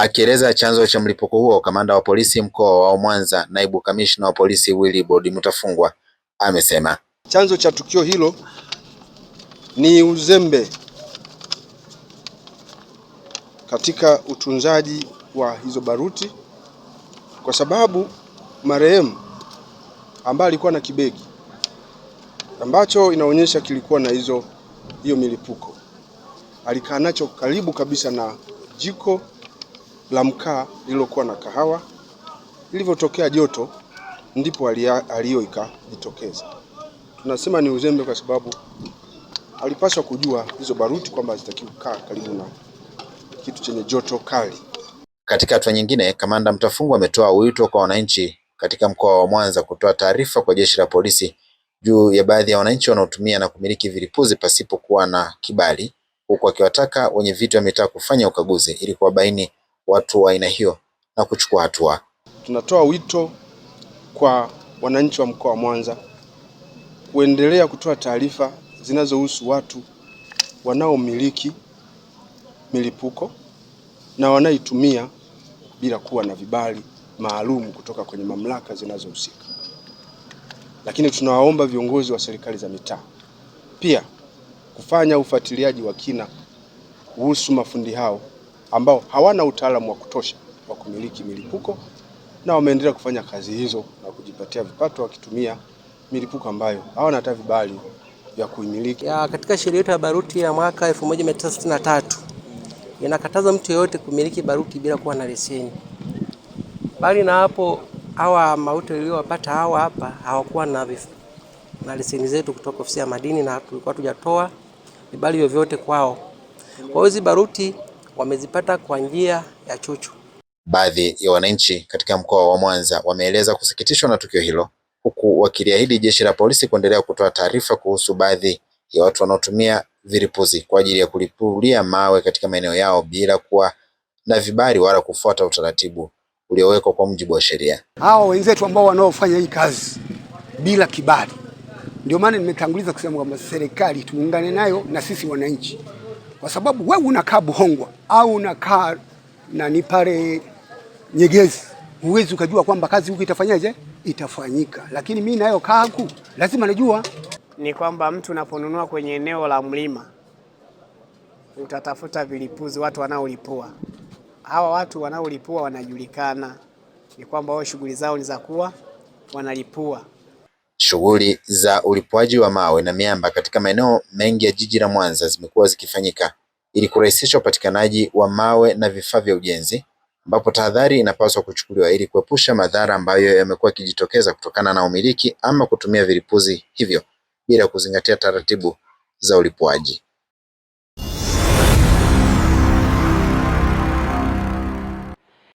Akieleza chanzo cha mlipuko huo, kamanda wa polisi mkoa wa Mwanza, naibu kamishna wa polisi Wilbrod Mutafungwa amesema chanzo cha tukio hilo ni uzembe katika utunzaji wa hizo baruti, kwa sababu marehemu ambaye alikuwa na kibegi ambacho inaonyesha kilikuwa na hiyo milipuko alikaa nacho karibu kabisa na jiko la mkaa lililokuwa na kahawa. Ilivyotokea joto ndipo aliyo ikajitokeza. Tunasema ni uzembe kwa sababu alipaswa kujua hizo baruti kwamba hazitakiwi kukaa karibu na kitu chenye joto kali. Katika hatua nyingine, kamanda Mutafungwa ametoa wito kwa wananchi katika mkoa wa Mwanza kutoa taarifa kwa jeshi la polisi juu ya baadhi ya wananchi wanaotumia na kumiliki vilipuzi pasipokuwa na kibali, huku akiwataka wenye viti wa mitaa kufanya ukaguzi ili kuwabaini watu wa aina hiyo na kuchukua hatua. Tunatoa wito kwa wananchi wa mkoa wa Mwanza kuendelea kutoa taarifa zinazohusu watu wanaomiliki milipuko na wanaitumia bila kuwa na vibali maalum kutoka kwenye mamlaka zinazohusika. Lakini tunawaomba viongozi wa serikali za mitaa pia kufanya ufuatiliaji wa kina kuhusu mafundi hao ambao hawana utaalamu wa kutosha wa kumiliki milipuko na wameendelea kufanya kazi hizo na kujipatia vipato wakitumia milipuko ambayo hawana hata vibali vya kuimiliki. Katika sheria yetu ya baruti ya mwaka 1963 inakataza mtu yeyote kumiliki baruti bila kuwa na leseni. Bali na hapo, hawa mauti waliowapata hawa hapa hawakuwa na leseni zetu kutoka ofisi ya madini na tulikuwa tujatoa vibali vyovyote kwao. Kwa hiyo hizo baruti wamezipata kwa njia ya chuchu. Baadhi ya wananchi katika mkoa wa Mwanza wameeleza kusikitishwa na tukio hilo, huku wakiliahidi jeshi la polisi kuendelea kutoa taarifa kuhusu baadhi ya watu wanaotumia vilipuzi kwa ajili ya kulipulia mawe katika maeneo yao bila kuwa na vibali wala kufuata utaratibu uliowekwa kwa mujibu wa sheria. Hao wenzetu ambao wanaofanya hii kazi bila kibali, ndio maana nimetanguliza kusema kwamba serikali tuungane nayo na sisi wananchi, kwa sababu wewe unakaa Buhongwa au unakaa ni pale Nyegezi, huwezi ukajua kwamba kazi huko itafanyaje, itafanyika. Lakini mimi nayo kaa huku lazima najua. Ni kwamba mtu unaponunua kwenye eneo la mlima utatafuta vilipuzi, watu wanaolipua. Hawa watu wanaolipua wanajulikana, ni kwamba wao shughuli zao ni za kuwa wanalipua. Shughuli za ulipuaji wa mawe na miamba katika maeneo mengi ya jiji la Mwanza zimekuwa zikifanyika ili kurahisisha upatikanaji wa mawe na vifaa vya ujenzi, ambapo tahadhari inapaswa kuchukuliwa ili kuepusha madhara ambayo yamekuwa yakijitokeza kutokana na umiliki ama kutumia vilipuzi hivyo bila kuzingatia taratibu za ulipuaji.